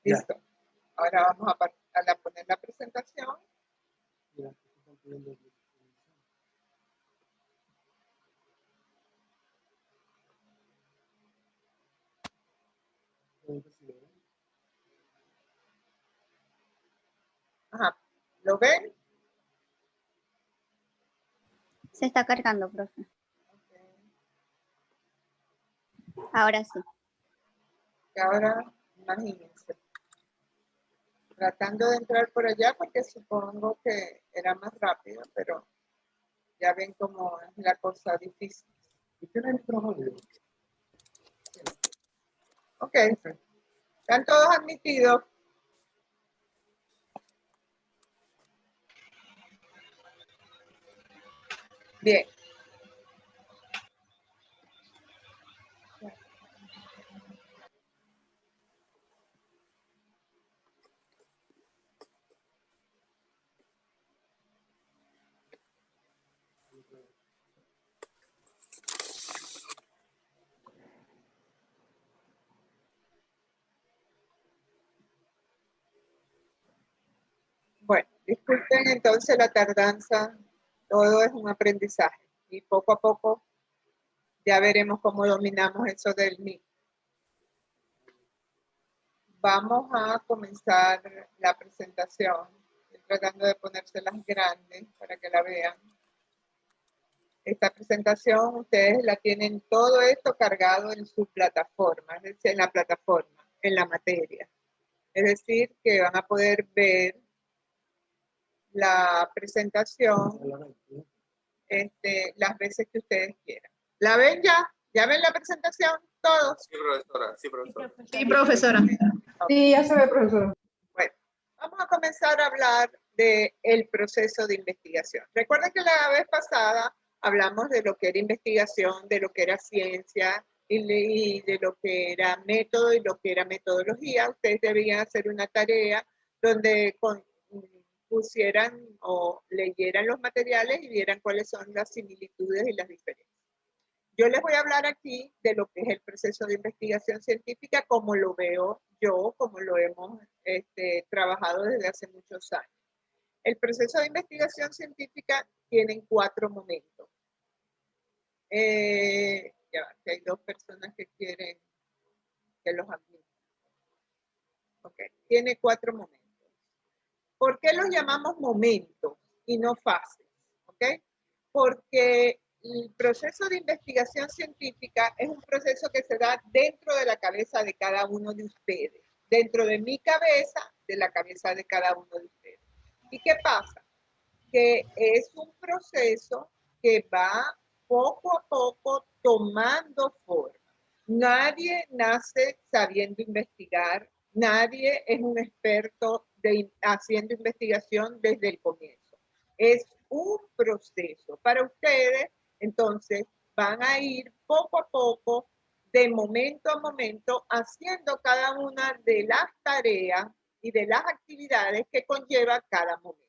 Listo. Ahora vamos a poner la presentación. Ajá. ¿Lo ven? Se está cargando, profe. Okay. Ahora sí. Y ahora, imagínense. Tratando de entrar por allá porque supongo que era más rápido, pero ya ven cómo es la cosa difícil. Ok. ¿Están todos admitidos? Bien. Bueno, disculpen entonces la tardanza, todo es un aprendizaje y poco a poco ya veremos cómo dominamos eso del MIT. Vamos a comenzar la presentación. Estoy tratando de ponérselas grandes para que la vean. Esta presentación ustedes la tienen todo esto cargado en su plataforma, es decir, en la plataforma, en la materia. Es decir, que van a poder ver la presentación las veces que ustedes quieran. ¿La ven ya? ¿Ya ven la presentación? ¿Todos? Sí, profesora. Sí, profesora. Sí, profesora. Sí, ya se ve, profesora. Bueno, vamos a comenzar a hablar del proceso de investigación. Recuerden que la vez pasada hablamos de lo que era investigación, de lo que era ciencia y de lo que era método y lo que era metodología. Ustedes debían hacer una tarea donde pusieran o leyeran los materiales y vieran cuáles son las similitudes y las diferencias. Yo les voy a hablar aquí de lo que es el proceso de investigación científica, como lo veo yo, como lo hemos trabajado desde hace muchos años. El proceso de investigación científica tiene 4 momentos. Ya, que hay 2 personas que quieren que los admitan. Ok, tiene 4 momentos. ¿Por qué los llamamos momentos y no fases? ¿Ok? Porque el proceso de investigación científica es un proceso que se da dentro de la cabeza de cada uno de ustedes, dentro de mi cabeza, de la cabeza de cada uno de ustedes. ¿Y qué pasa? Que es un proceso que va poco a poco tomando forma. Nadie nace sabiendo investigar, nadie es un experto haciendo investigación desde el comienzo. Es un proceso. Para ustedes, entonces, van a ir poco a poco, de momento a momento, haciendo cada una de las tareas y de las actividades que conlleva cada momento.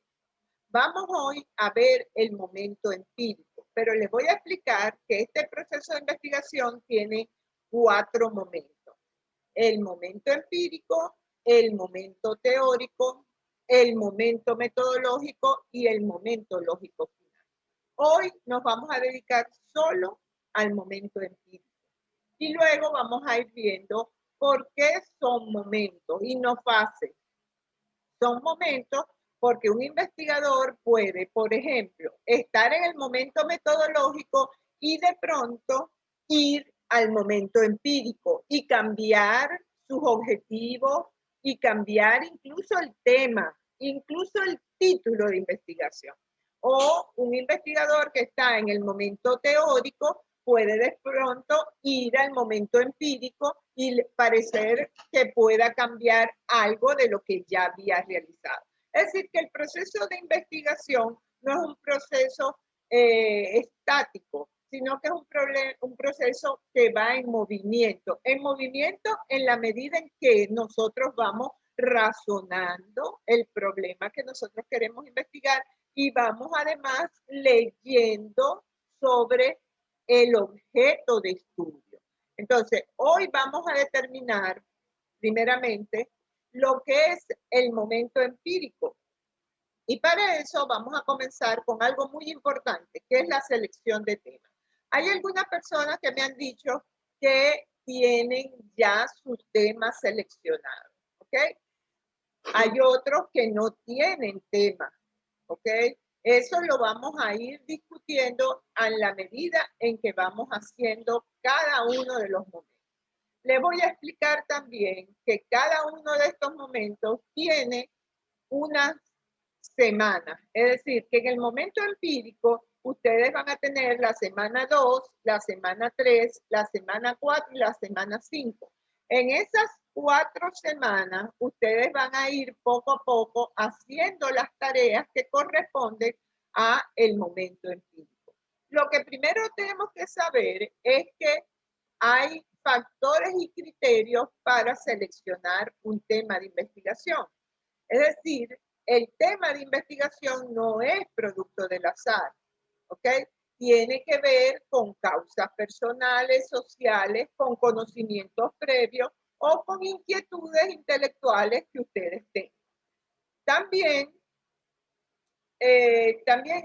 Vamos hoy a ver el momento empírico, pero les voy a explicar que este proceso de investigación tiene 4 momentos. El momento empírico, el momento teórico, el momento metodológico y el momento lógico final. Hoy nos vamos a dedicar solo al momento empírico y luego vamos a ir viendo por qué son momentos y no fases. Son momentos porque un investigador puede, por ejemplo, estar en el momento metodológico y de pronto ir al momento empírico y cambiar sus objetivos y cambiar incluso el tema, incluso el título de investigación. O un investigador que está en el momento teórico puede de pronto ir al momento empírico y parecer que pueda cambiar algo de lo que ya había realizado. Es decir, que el proceso de investigación no es un proceso estático, sino que es un proceso que va en movimiento en la medida en que nosotros vamos razonando el problema que nosotros queremos investigar y vamos además leyendo sobre el objeto de estudio. Entonces, hoy vamos a determinar primeramente lo que es el momento empírico. Y para eso vamos a comenzar con algo muy importante, que es la selección de temas. Hay algunas personas que me han dicho que tienen ya sus temas seleccionados, ¿ok? Hay otros que no tienen tema, ¿ok? Eso lo vamos a ir discutiendo a la medida en que vamos haciendo cada uno de los momentos. Les voy a explicar también que cada uno de estos momentos tiene una semana. Es decir, que en el momento empírico ustedes van a tener la semana 2, la semana 3, la semana 4 y la semana 5. En esas 4 semanas, ustedes van a ir poco a poco haciendo las tareas que corresponden a el momento empírico. Lo que primero tenemos que saber es que hay factores y criterios para seleccionar un tema de investigación. Es decir, el tema de investigación no es producto del azar, ¿ok? Tiene que ver con causas personales, sociales, con conocimientos previos o con inquietudes intelectuales que ustedes tengan. También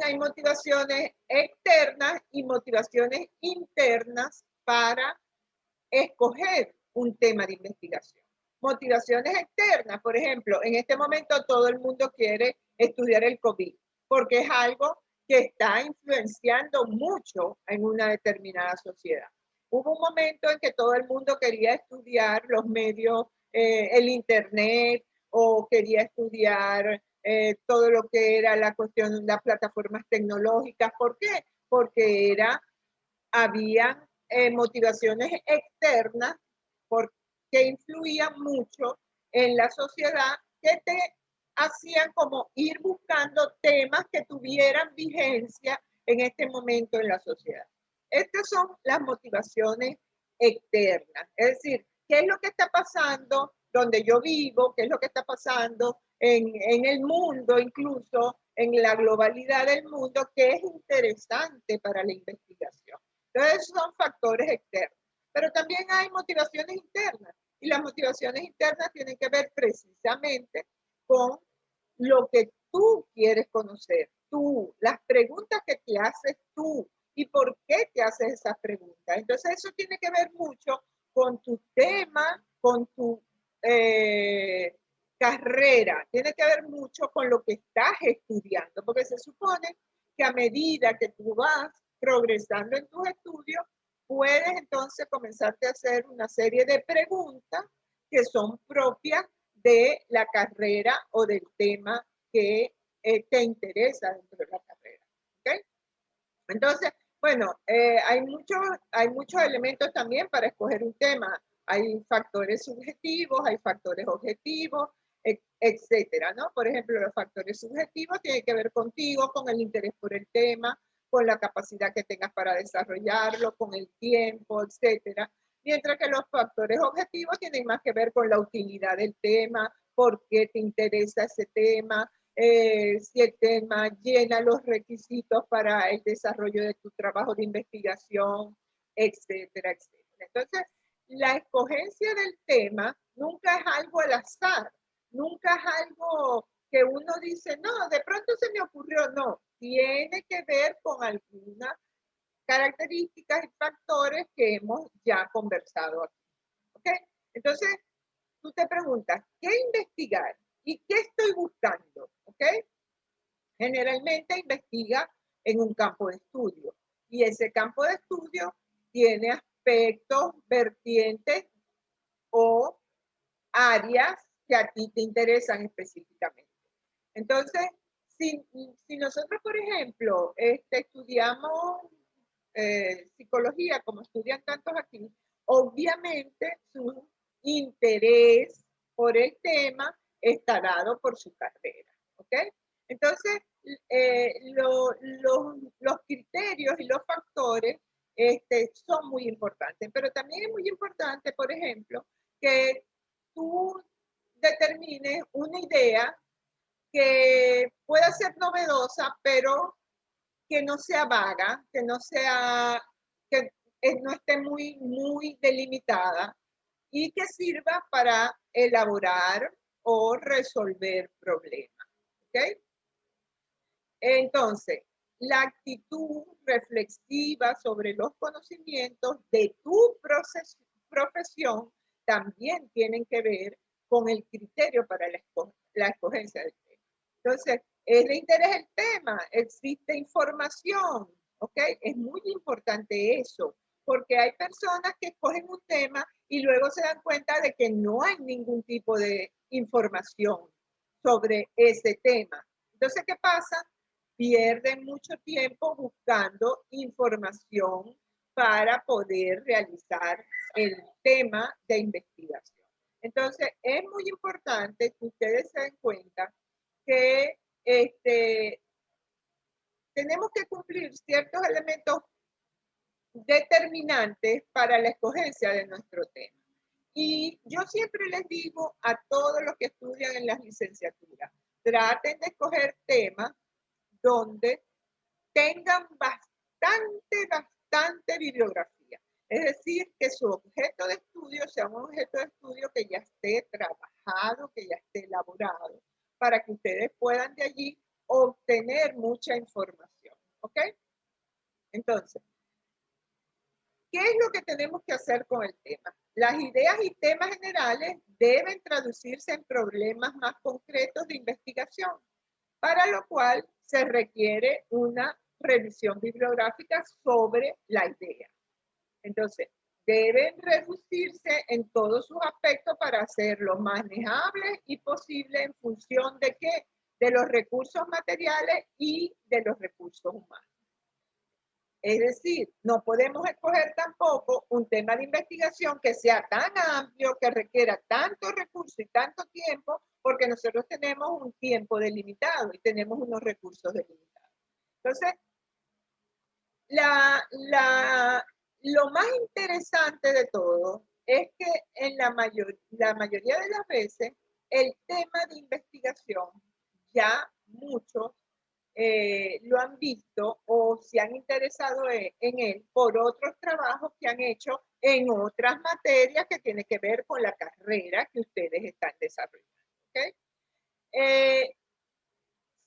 hay motivaciones externas y motivaciones internas para escoger un tema de investigación. Motivaciones externas, por ejemplo, en este momento todo el mundo quiere estudiar el COVID, porque es algo que está influenciando mucho en una determinada sociedad. Hubo un momento en que todo el mundo quería estudiar los medios, el internet, o quería estudiar todo lo que era la cuestión, las plataformas tecnológicas. ¿Por qué? Porque había motivaciones externas que influían mucho en la sociedad, que te hacían como ir buscando temas que tuvieran vigencia en este momento en la sociedad. Estas son las motivaciones externas, es decir, ¿qué es lo que está pasando donde yo vivo? ¿Qué es lo que está pasando en el mundo, incluso en la globalidad del mundo, que es interesante para la investigación? Entonces, son factores externos. Pero también hay motivaciones internas. Y las motivaciones internas tienen que ver precisamente con lo que tú quieres conocer, tú, las preguntas que te haces tú y por qué te haces esas preguntas. Entonces, eso tiene que ver mucho con tu tema, con tu carrera, tiene que ver mucho con lo que estás estudiando, porque se supone que a medida que tú vas progresando en tus estudios, puedes entonces comenzarte a hacer una serie de preguntas que son propias de la carrera o del tema que te interesa dentro de la carrera. ¿Okay? Entonces, bueno, hay muchos elementos también para escoger un tema. Hay factores subjetivos, hay factores objetivos, etcétera, ¿no? Por ejemplo, los factores subjetivos tienen que ver contigo, con el interés por el tema, con la capacidad que tengas para desarrollarlo, con el tiempo, etcétera. Mientras que los factores objetivos tienen más que ver con la utilidad del tema, por qué te interesa ese tema, si el tema llena los requisitos para el desarrollo de tu trabajo de investigación, etcétera, etcétera. Entonces, la escogencia del tema nunca es algo al azar, nunca es algo que uno dice, no, de pronto se me ocurrió, no, tiene que ver con algunas características y factores que hemos ya conversado aquí. ¿Ok? Entonces, tú te preguntas, ¿qué investigar? ¿Y qué estoy buscando? ¿Ok? Generalmente investiga en un campo de estudio y ese campo de estudio tiene aspectos, vertientes o áreas que a ti te interesan específicamente. Entonces, si nosotros, por ejemplo, estudiamos psicología, como estudian tantos aquí, obviamente su interés por el tema está dado por su carrera, ¿ok? Entonces, los criterios y los factores son muy importantes, pero también es muy importante, por ejemplo, que tú determines una idea que pueda ser novedosa, pero que no sea vaga, que no sea, que no esté muy delimitada y que sirva para elaborar o resolver problemas. ¿Ok? Entonces, la actitud reflexiva sobre los conocimientos de tu profesión también tienen que ver con el criterio para la escogencia del tema. Entonces, ¿es de interés el tema? ¿Existe información? ¿Ok? Es muy importante eso, porque hay personas que escogen un tema y luego se dan cuenta de que no hay ningún tipo de información sobre ese tema. Entonces, ¿qué pasa? Pierden mucho tiempo buscando información para poder realizar el tema de investigación. Entonces, es muy importante que ustedes se den cuenta que tenemos que cumplir ciertos elementos determinantes para la escogencia de nuestro tema. Y yo siempre les digo a todos los que estudian en las licenciaturas, traten de escoger temas donde tengan bastante bibliografía. Es decir, que su objeto de estudio sea un objeto de estudio que ya esté trabajado, que ya esté elaborado, para que ustedes puedan de allí obtener mucha información. ¿Ok? Entonces, ¿qué es lo que tenemos que hacer con el tema? Las ideas y temas generales deben traducirse en problemas más concretos de investigación, para lo cual se requiere una revisión bibliográfica sobre la idea. Entonces, deben reducirse en todos sus aspectos para hacerlo manejables y posible en función de qué? De los recursos materiales y de los recursos humanos. Es decir, no podemos escoger tampoco un tema de investigación que sea tan amplio, que requiera tanto recurso y tanto tiempo, porque nosotros tenemos un tiempo delimitado y tenemos unos recursos delimitados. Entonces, lo más interesante de todo es que en la mayoría de las veces el tema de investigación ya muchos lo han visto o se han interesado en él por otros trabajos que han hecho en otras materias que tienen que ver con la carrera que ustedes están desarrollando. ¿Okay?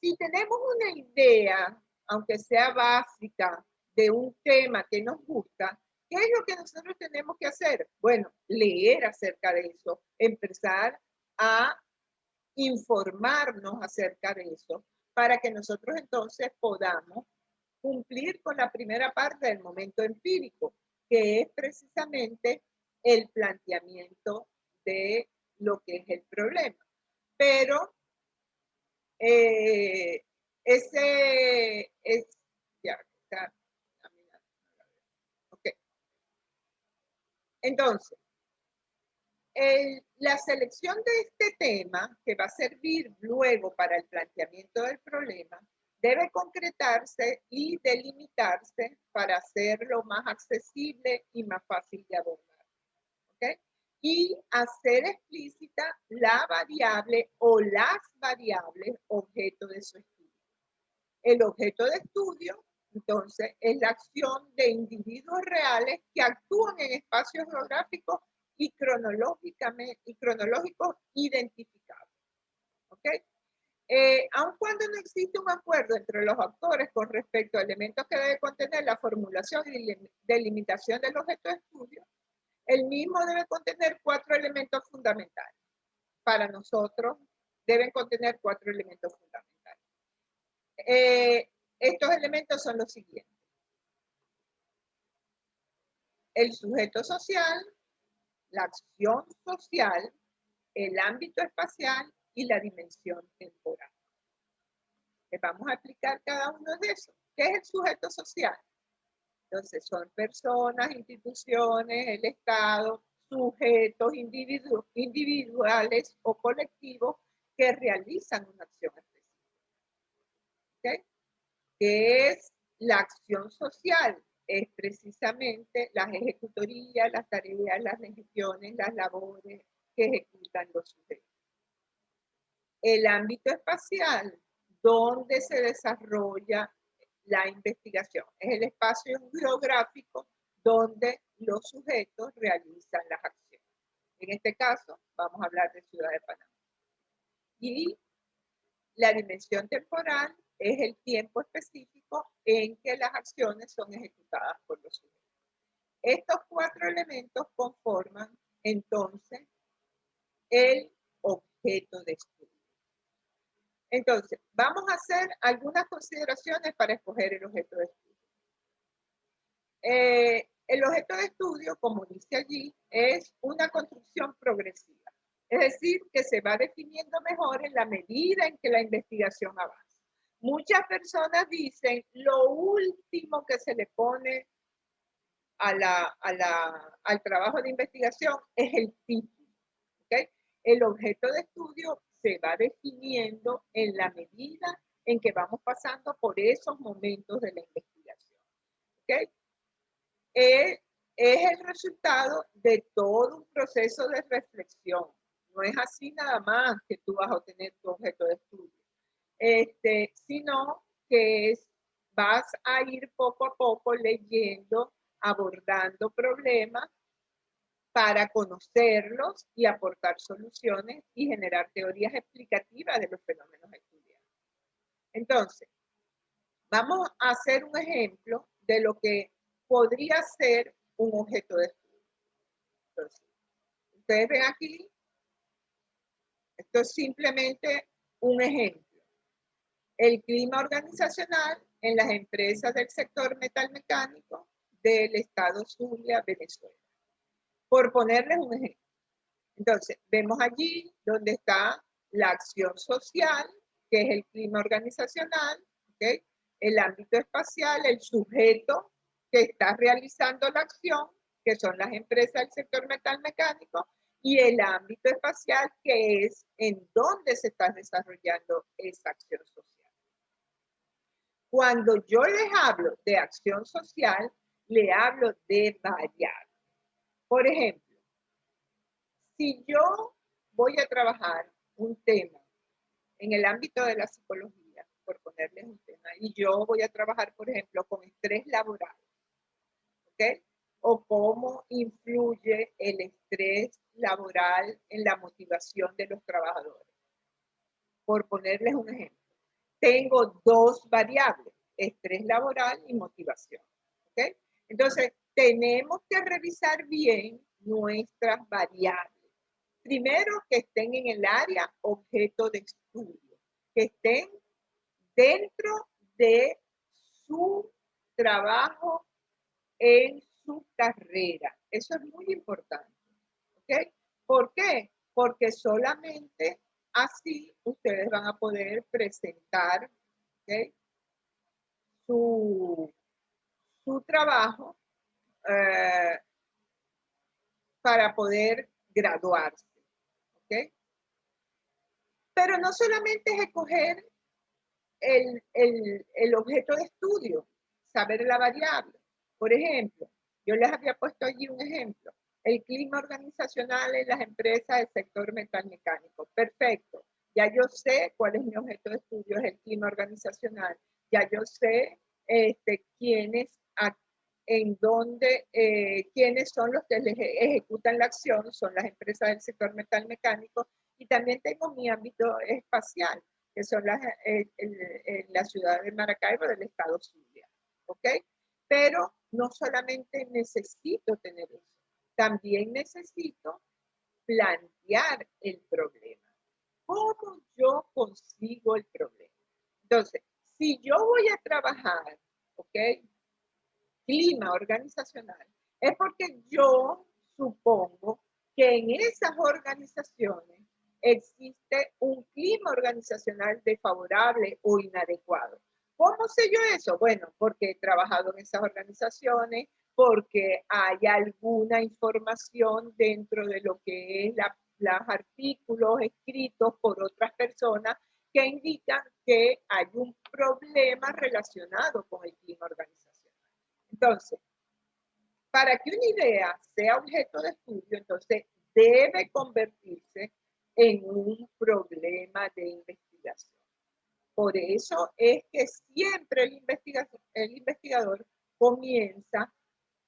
Si tenemos una idea, aunque sea básica, de un tema que nos gusta, ¿qué es lo que nosotros tenemos que hacer? Bueno, leer acerca de eso, empezar a informarnos acerca de eso, para que nosotros entonces podamos cumplir con la primera parte del momento empírico, que es precisamente el planteamiento de lo que es el problema. Pero ese es, ya, está, ok. Entonces, la selección de este tema, que va a servir luego para el planteamiento del problema, debe concretarse y delimitarse para hacerlo más accesible y más fácil de abordar. ¿Okay? Y hacer explícita la variable o las variables objeto de su estudio. El objeto de estudio, entonces, es la acción de individuos reales que actúan en espacios geográficos y cronológicos identificados. ¿Ok? Aun cuando no existe un acuerdo entre los actores con respecto a elementos que debe contener la formulación y delimitación del objeto de estudio, el mismo debe contener 4 elementos fundamentales. Para nosotros, deben contener 4 elementos fundamentales. Estos elementos son los siguientes. El sujeto social, la acción social, el ámbito espacial y la dimensión temporal. Les vamos a explicar cada uno de esos. ¿Qué es el sujeto social? Entonces, son personas, instituciones, el Estado, sujetos individuales o colectivos que realizan una acción específica. ¿Okay? ¿Qué es la acción social? Es precisamente las ejecutorías, las tareas, las gestiones, las labores que ejecutan los sujetos. El ámbito espacial, donde se desarrolla la investigación. Es el espacio geográfico donde los sujetos realizan las acciones. En este caso, vamos a hablar de Ciudad de Panamá. Y la dimensión temporal es el tiempo específico en que las acciones son ejecutadas por los sujetos. Estos 4 elementos conforman entonces el objeto de estudio. Entonces, vamos a hacer algunas consideraciones para escoger el objeto de estudio. El objeto de estudio, como dice allí, es una construcción progresiva. Es decir, que se va definiendo mejor en la medida en que la investigación avanza. Muchas personas dicen, lo último que se le pone al trabajo de investigación es el título. ¿Okay? El objeto de estudio se va definiendo en la medida en que vamos pasando por esos momentos de la investigación. ¿Okay? Es el resultado de todo un proceso de reflexión. No es así nada más que tú vas a obtener tu objeto de estudio, sino que vas a ir poco a poco leyendo, abordando problemas para conocerlos y aportar soluciones y generar teorías explicativas de los fenómenos estudiados. Entonces, vamos a hacer un ejemplo de lo que podría ser un objeto de estudio. Entonces, ustedes ven aquí, esto es simplemente un ejemplo. El clima organizacional en las empresas del sector metalmecánico del estado Zulia, Venezuela. Por ponerles un ejemplo. Entonces, vemos allí donde está la acción social, que es el clima organizacional, ¿okay? El ámbito espacial, el sujeto que está realizando la acción, que son las empresas del sector metalmecánico, y el ámbito espacial, que es en donde se está desarrollando esa acción social. Cuando yo les hablo de acción social, le hablo de variables. Por ejemplo, si yo voy a trabajar un tema en el ámbito de la psicología, por ponerles un tema, y yo voy a trabajar, por ejemplo, con estrés laboral, ¿ok? O cómo influye el estrés laboral en la motivación de los trabajadores. Por ponerles un ejemplo. Tengo 2 variables, estrés laboral y motivación, ¿ok? Entonces, tenemos que revisar bien nuestras variables. Primero, que estén en el área objeto de estudio, que estén dentro de su trabajo en su carrera. Eso es muy importante. ¿Ok? ¿Por qué? Porque solamente así ustedes van a poder presentar, ¿okay?, su trabajo para poder graduarse. ¿Ok? Pero no solamente es escoger el objeto de estudio, saber la variable. Por ejemplo, yo les había puesto allí un ejemplo. El clima organizacional en las empresas del sector metalmecánico. Perfecto. Ya yo sé cuál es mi objeto de estudio, es el clima organizacional. Ya yo sé quiénes, en dónde, quiénes son los que ejecutan la acción, son las empresas del sector metalmecánico. Y también tengo mi ámbito espacial, que son la ciudad de Maracaibo del estado Zulia. ¿Ok? Pero no solamente necesito tener eso, también necesito plantear el problema. ¿Cómo yo consigo el problema? Entonces, si yo voy a trabajar, ¿ok?, clima organizacional, es porque yo supongo que en esas organizaciones existe un clima organizacional desfavorable o inadecuado. ¿Cómo sé yo eso? Bueno, porque he trabajado en esas organizaciones, porque hay alguna información dentro de lo que es los artículos escritos por otras personas que indican que hay un problema relacionado con el clima organizacional. Entonces, para que una idea sea objeto de estudio, entonces debe convertirse en un problema de investigación. Por eso es que siempre el investigador comienza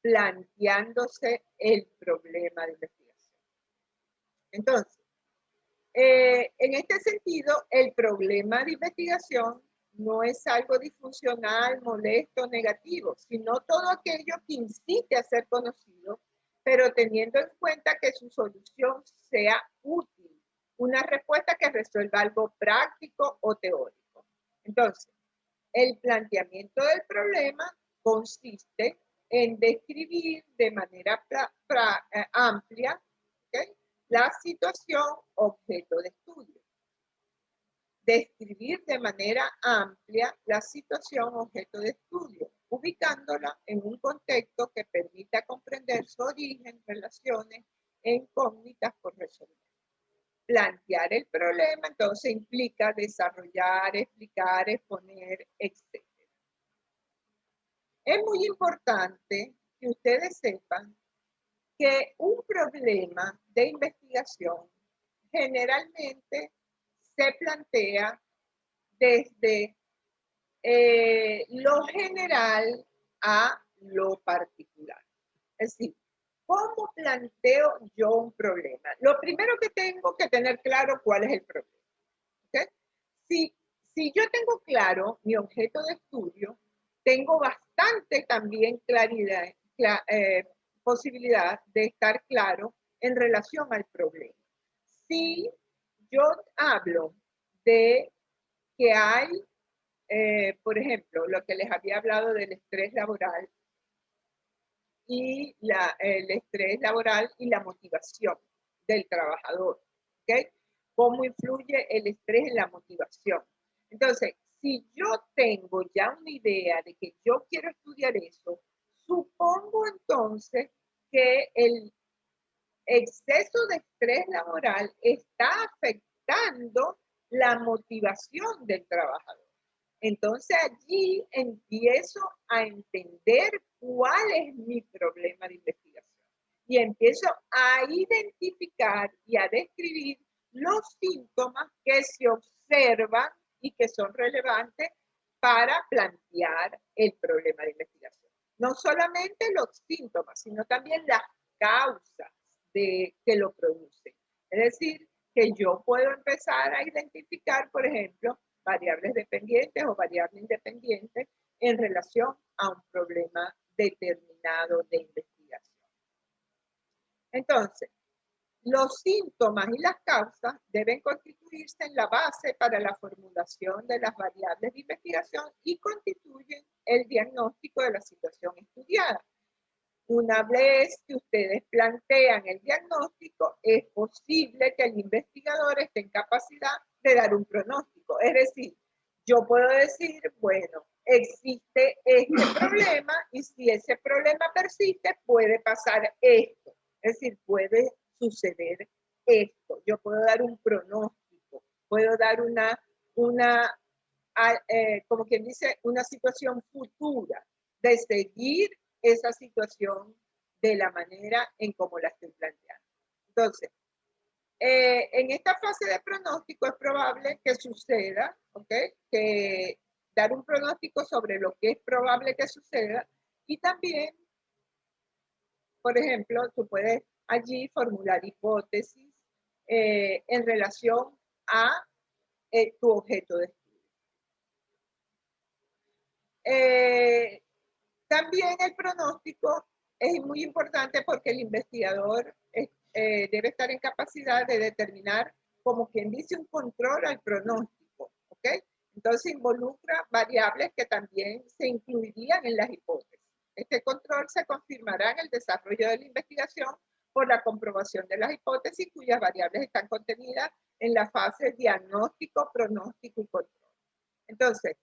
planteándose el problema de investigación. Entonces, En este sentido, el problema de investigación no es algo disfuncional, molesto, negativo, sino todo aquello que incite a ser conocido, pero teniendo en cuenta que su solución sea útil, una respuesta que resuelva algo práctico o teórico. Entonces, el planteamiento del problema consiste en describir de manera amplia, ¿okay?, la situación objeto de estudio. Describir de manera amplia la situación objeto de estudio, ubicándola en un contexto que permita comprender su origen, relaciones e incógnitas por resolver. Plantear el problema, entonces, implica desarrollar, explicar, exponer, etc. Es muy importante que ustedes sepan que un problema de investigación generalmente se plantea desde lo general a lo particular. Es decir, ¿cómo planteo yo un problema? Lo primero que tengo que tener claro cuál es el problema. ¿Okay? Si yo tengo claro mi objeto de estudio, tengo bastante también claridad, posibilidad de estar claro en relación al problema. Si yo hablo de que hay, por ejemplo, lo que les había hablado del estrés laboral y el estrés laboral y la motivación del trabajador, ¿ok? ¿Cómo influye el estrés en la motivación? Entonces, si yo tengo ya una idea de que yo quiero estudiar eso, supongo entonces que el exceso de estrés laboral está afectando la motivación del trabajador. Entonces allí empiezo a entender cuál es mi problema de investigación y empiezo a identificar y a describir los síntomas que se observan y que son relevantes para plantear el problema de investigación. No solamente los síntomas, sino también las causas que lo producen. Es decir, que yo puedo empezar a identificar, por ejemplo, variables dependientes o variables independientes en relación a un problema determinado de investigación. Entonces, los síntomas y las causas deben constituirse en la base para la formulación de las variables de investigación y constituyen el diagnóstico de la situación estudiada. Una vez que ustedes plantean el diagnóstico, es posible que el investigador esté en capacidad de dar un pronóstico. Es decir, yo puedo decir, bueno, existe este problema y si ese problema persiste, puede pasar esto. Es decir, puede suceder esto. Yo puedo dar un pronóstico, puedo dar como quien dice, una situación futura de seguir esa situación de la manera en como la estoy planteando. Entonces, en esta fase de pronóstico es probable que suceda, ¿ok? Que dar un pronóstico sobre lo que es probable que suceda y también, por ejemplo, tú puedes allí formular hipótesis en relación a tu objeto de estudio. También el pronóstico es muy importante porque el investigador debe estar en capacidad de determinar, como quien dice, un control al pronóstico, ¿ok? Entonces involucra variables que también se incluirían en las hipótesis. Este control se confirmará en el desarrollo de la investigación por la comprobación de las hipótesis cuyas variables están contenidas en la fase diagnóstico, pronóstico y control. Entonces,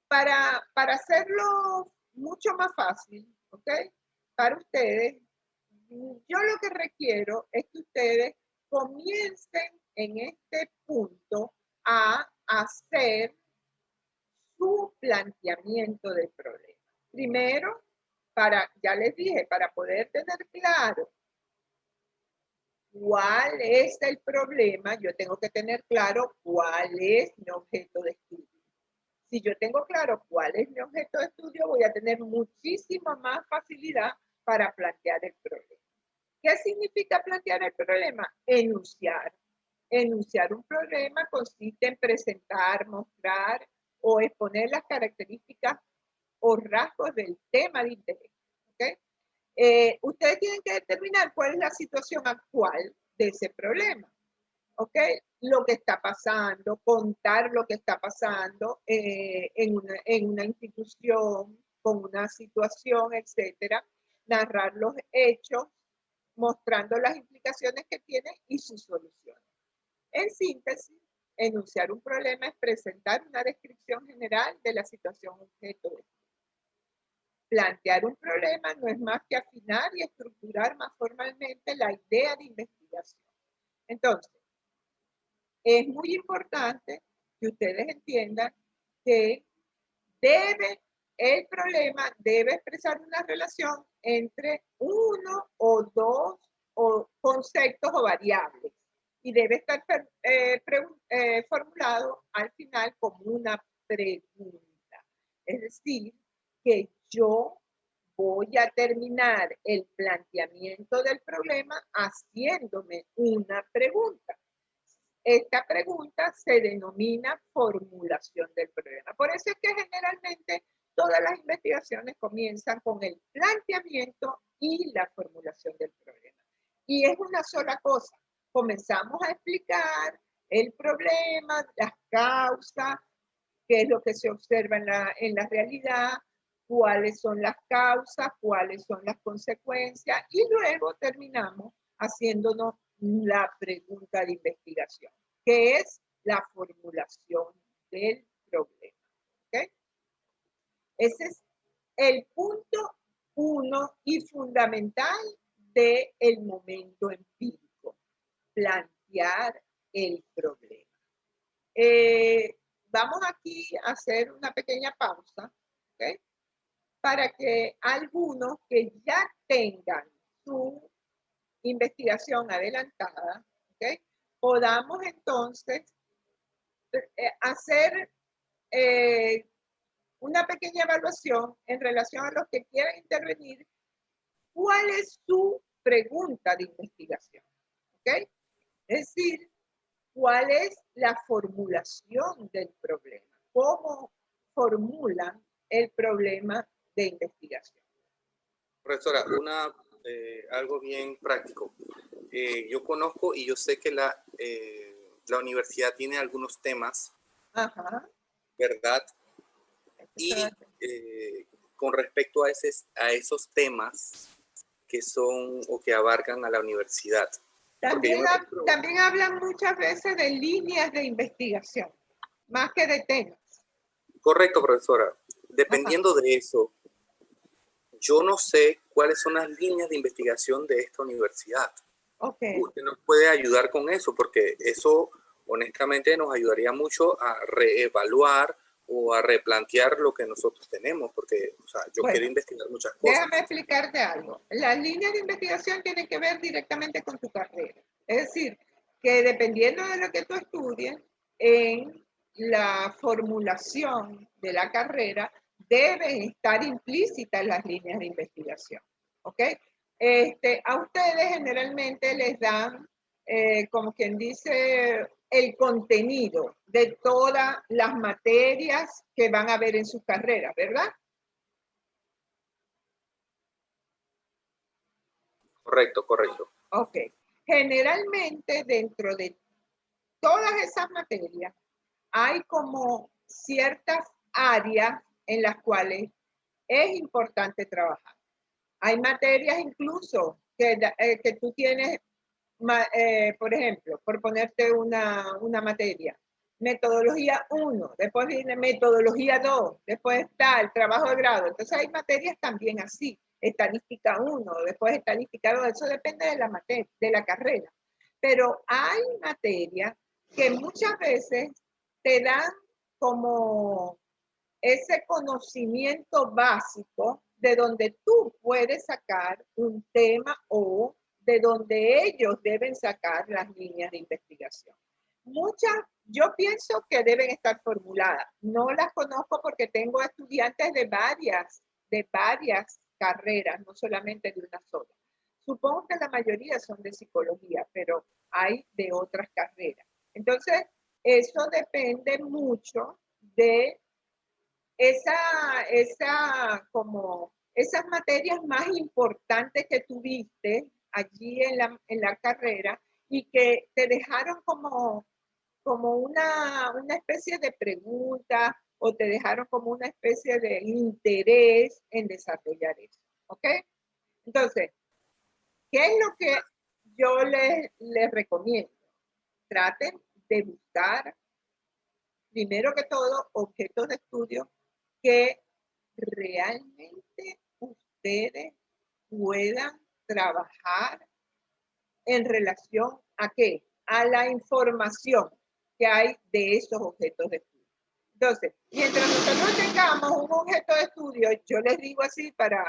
para hacerlo mucho más fácil, ¿ok? Para ustedes, yo lo que requiero es que ustedes comiencen en este punto a hacer su planteamiento del problema. Primero, ya les dije, para poder tener claro cuál es el problema, yo tengo que tener claro cuál es mi objeto de estudio. Si yo tengo claro cuál es mi objeto de estudio, voy a tener muchísima más facilidad para plantear el problema. ¿Qué significa plantear el problema? Enunciar. Enunciar un problema consiste en presentar, mostrar o exponer las características o rasgos del tema de interés. ¿Okay? Ustedes tienen que determinar cuál es la situación actual de ese problema. ¿Ok? Lo que está pasando, contar lo que está pasando en una institución, con una situación, etcétera, narrar los hechos, mostrando las implicaciones que tiene y sus soluciones. En síntesis, enunciar un problema es presentar una descripción general de la situación objeto de estudio. Plantear un problema no es más que afinar y estructurar más formalmente la idea de investigación. Entonces, es muy importante que ustedes entiendan que el problema debe expresar una relación entre uno o dos conceptos o variables y debe estar formulado al final como una pregunta. Es decir, que yo voy a terminar el planteamiento del problema haciéndome una pregunta. Esta pregunta se denomina formulación del problema. Por eso es que generalmente todas las investigaciones comienzan con el planteamiento y la formulación del problema. Y es una sola cosa. Comenzamos a explicar el problema, las causas, qué es lo que se observa en la realidad, cuáles son las causas, cuáles son las consecuencias, y luego terminamos haciéndonos la pregunta de investigación, que es la formulación del problema. ¿Okay? Ese es el punto 1 y fundamental del momento empírico, plantear el problema. Vamos aquí a hacer una pequeña pausa, ¿okay? Para que algunos que ya tengan su investigación adelantada, ¿okay? Podamos entonces hacer una pequeña evaluación en relación a los que quieran intervenir. ¿Cuál es su pregunta de investigación? ¿Okay? Es decir, ¿cuál es la formulación del problema? ¿Cómo formulan el problema de investigación? Profesora, algo bien práctico. Yo conozco y yo sé que la universidad tiene algunos temas, Ajá. ¿verdad? Y con respecto a esos temas que son o que abarcan a la universidad. También hablan muchas veces de líneas de investigación, más que de temas. Correcto, profesora. Dependiendo Ajá. de eso, yo no sé cuáles son las líneas de investigación de esta universidad. Okay. Usted nos puede ayudar con eso, porque eso honestamente nos ayudaría mucho a reevaluar o a replantear lo que nosotros tenemos, porque o sea, yo quiero investigar muchas cosas. Déjame explicarte algo. Las líneas de investigación tienen que ver directamente con tu carrera. Es decir, que dependiendo de lo que tú estudies, en la formulación de la carrera deben estar implícitas las líneas de investigación. ¿Ok? A ustedes generalmente les dan, como quien dice, el contenido de todas las materias que van a ver en sus carreras, ¿verdad? Correcto, correcto. Ok. Generalmente dentro de todas esas materias hay como ciertas áreas en las cuales es importante trabajar. Hay materias incluso que tú tienes, por ejemplo, por ponerte una materia, metodología 1, después viene metodología 2, después está el trabajo de grado. Entonces hay materias también así, estadística 1, después estadística 2, eso depende de la materia, de la carrera. Pero hay materias que muchas veces te dan como ese conocimiento básico de donde tú puedes sacar un tema o de donde ellos deben sacar las líneas de investigación. Muchas, yo pienso que deben estar formuladas. No las conozco porque tengo estudiantes de varias carreras, no solamente de una sola. Supongo que la mayoría son de psicología, pero hay de otras carreras. Entonces, eso depende mucho de esas materias más importantes que tuviste allí en la carrera y que te dejaron como una especie de pregunta o te dejaron como una especie de interés en desarrollar eso. ¿Ok? Entonces, ¿qué es lo que yo les recomiendo? Traten de buscar, primero que todo, objetos de estudio que realmente ustedes puedan trabajar en relación a qué? A la información que hay de esos objetos de estudio. Entonces, mientras nosotros tengamos un objeto de estudio, yo les digo así para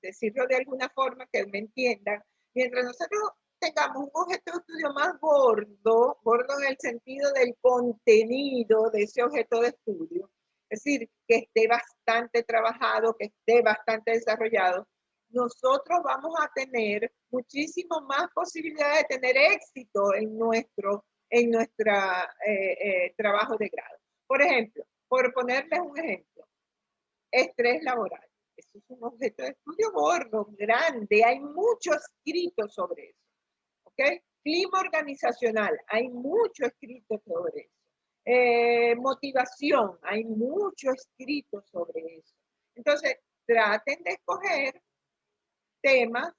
decirlo de alguna forma que me entiendan, mientras nosotros tengamos un objeto de estudio más gordo en el sentido del contenido de ese objeto de estudio, es decir, que esté bastante trabajado, que esté bastante desarrollado, nosotros vamos a tener muchísimo más posibilidades de tener éxito en nuestro trabajo de grado. Por ejemplo, por ponerles un ejemplo, estrés laboral. Eso es un objeto de estudio gordo, grande, hay mucho escrito sobre eso. ¿Ok? Clima organizacional, hay mucho escrito sobre eso. Motivación, hay mucho escrito sobre eso. Entonces, traten de escoger temas,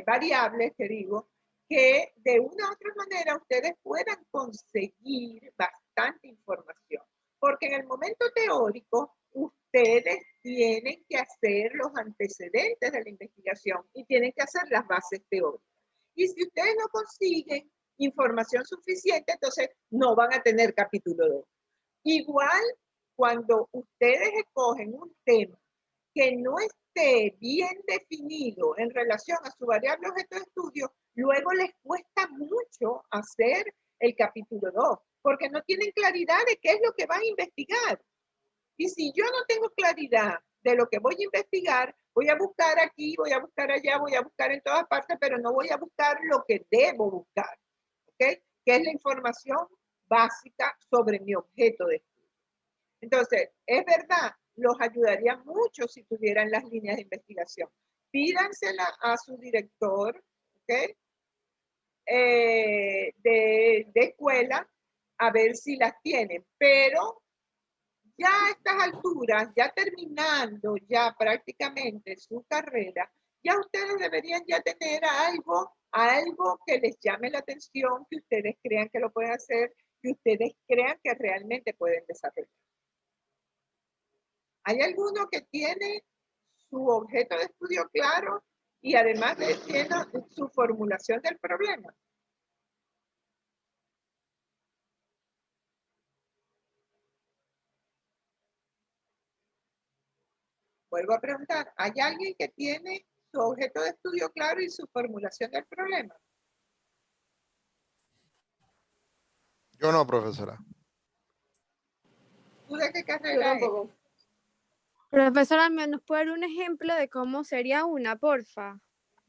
variables, que digo, que de una u otra manera ustedes puedan conseguir bastante información. Porque en el momento teórico, ustedes tienen que hacer los antecedentes de la investigación y tienen que hacer las bases teóricas. Y si ustedes no consiguen información suficiente, entonces no van a tener capítulo 2. Igual, cuando ustedes escogen un tema que no esté bien definido en relación a su variable objeto de estudio, luego les cuesta mucho hacer el capítulo 2, porque no tienen claridad de qué es lo que van a investigar. Y si yo no tengo claridad de lo que voy a investigar, voy a buscar aquí, voy a buscar allá, voy a buscar en todas partes, pero no voy a buscar lo que debo buscar, ¿ok? Que es la información básica sobre mi objeto de estudio. Entonces, es verdad, los ayudaría mucho si tuvieran las líneas de investigación. Pídansela a su director, ¿ok? De escuela, a ver si las tienen. Pero ya a estas alturas, ya terminando ya prácticamente su carrera, ya ustedes deberían ya tener algo que les llame la atención, que ustedes crean que lo pueden hacer, que ustedes crean que realmente pueden desarrollar. ¿Hay alguno que tiene su objeto de estudio claro y además tiene su formulación del problema? Vuelvo a preguntar, ¿hay alguien que tiene su objeto de estudio claro y su formulación del problema? Yo no, profesora. ¿Tú de qué Yo carrera eres? tampoco. Profesora, ¿nos puede dar un ejemplo de cómo sería una, porfa?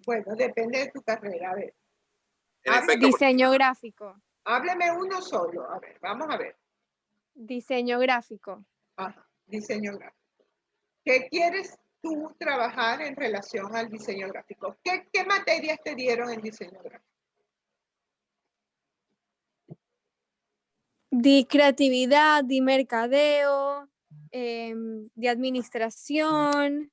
Bueno, depende de tu carrera. A ver, En efecto, Diseño gráfico. hábleme uno solo. A ver, vamos a ver. Diseño gráfico. Ajá, diseño gráfico. ¿Qué quieres tú trabajar en relación al diseño gráfico? ¿Qué materias te dieron en diseño gráfico? De creatividad, de mercadeo, de administración,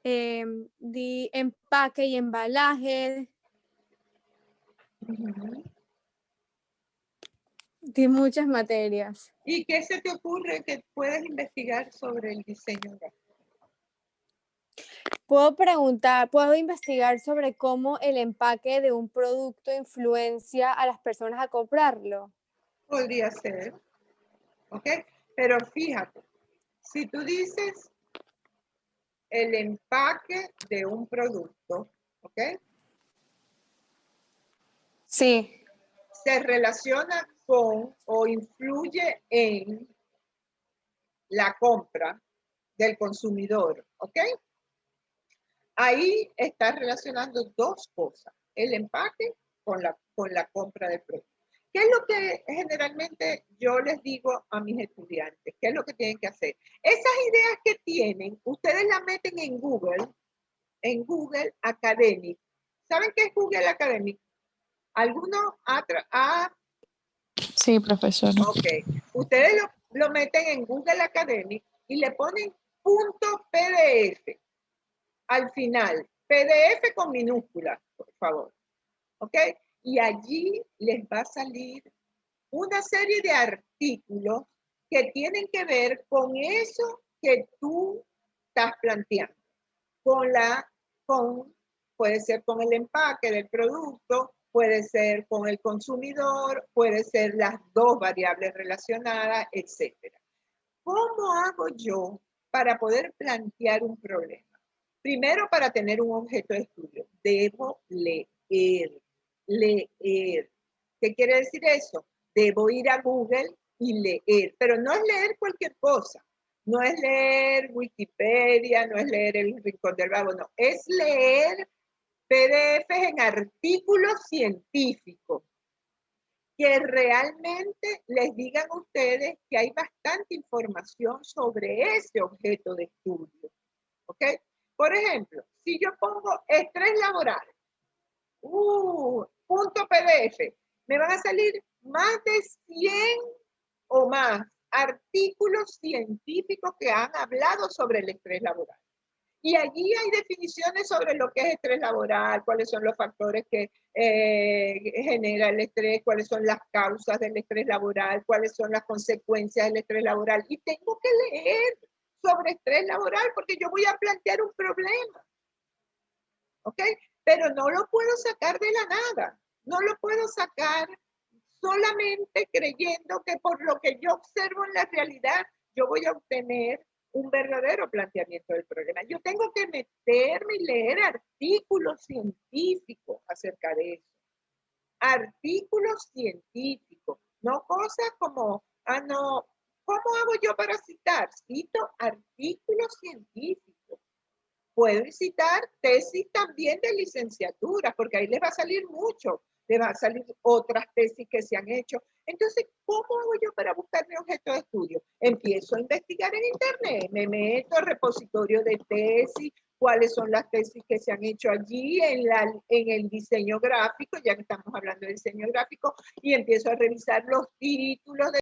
de empaque y embalaje, de muchas materias. ¿Y qué se te ocurre que puedes investigar sobre el diseño gráfico? Puedo investigar sobre cómo el empaque de un producto influencia a las personas a comprarlo. Podría ser, ¿ok? Pero fíjate, si tú dices el empaque de un producto, ¿ok? Sí. Se relaciona con o influye en la compra del consumidor, ¿ok? Ahí está relacionando dos cosas, el empaque con la compra del producto. ¿Qué es lo que generalmente yo les digo a mis estudiantes? ¿Qué es lo que tienen que hacer? Esas ideas que tienen, ustedes las meten en Google Academic. ¿Saben qué es Google Academic? ¿Alguno Sí, profesora. Ok. Ustedes lo meten en Google Academic y le ponen .pdf al final. PDF con minúsculas, por favor. ¿Ok? Y allí les va a salir una serie de artículos que tienen que ver con eso que tú estás planteando. Puede ser con el empaque del producto, puede ser con el consumidor, puede ser las dos variables relacionadas, etc. ¿Cómo hago yo para poder plantear un problema? Primero, para tener un objeto de estudio, debo leer. ¿Qué quiere decir eso? Debo ir a Google y leer, pero no es leer cualquier cosa. No es leer Wikipedia, no es leer El Rincón del Vago, no. Es leer PDFs en artículos científicos que realmente les digan a ustedes que hay bastante información sobre ese objeto de estudio. ¿Ok? Por ejemplo, si yo pongo estrés laboral, .pdf, me van a salir más de 100 o más artículos científicos que han hablado sobre el estrés laboral. Y allí hay definiciones sobre lo que es estrés laboral, cuáles son los factores que genera el estrés, cuáles son las causas del estrés laboral, cuáles son las consecuencias del estrés laboral. Y tengo que leer sobre estrés laboral porque yo voy a plantear un problema. ¿Ok? Pero no lo puedo sacar de la nada. No lo puedo sacar solamente creyendo que por lo que yo observo en la realidad, yo voy a obtener un verdadero planteamiento del problema. Yo tengo que meterme y leer artículos científicos acerca de eso. Artículos científicos, no cosas como, no, ¿cómo hago yo para citar? Cito artículos científicos. Puedo citar tesis también de licenciatura, porque ahí les va a salir mucho. Les van a salir otras tesis que se han hecho. Entonces, ¿cómo hago yo para buscar mi objeto de estudio? Empiezo a investigar en internet, me meto al repositorio de tesis, cuáles son las tesis que se han hecho allí en el diseño gráfico, ya que estamos hablando de diseño gráfico, y empiezo a revisar los títulos de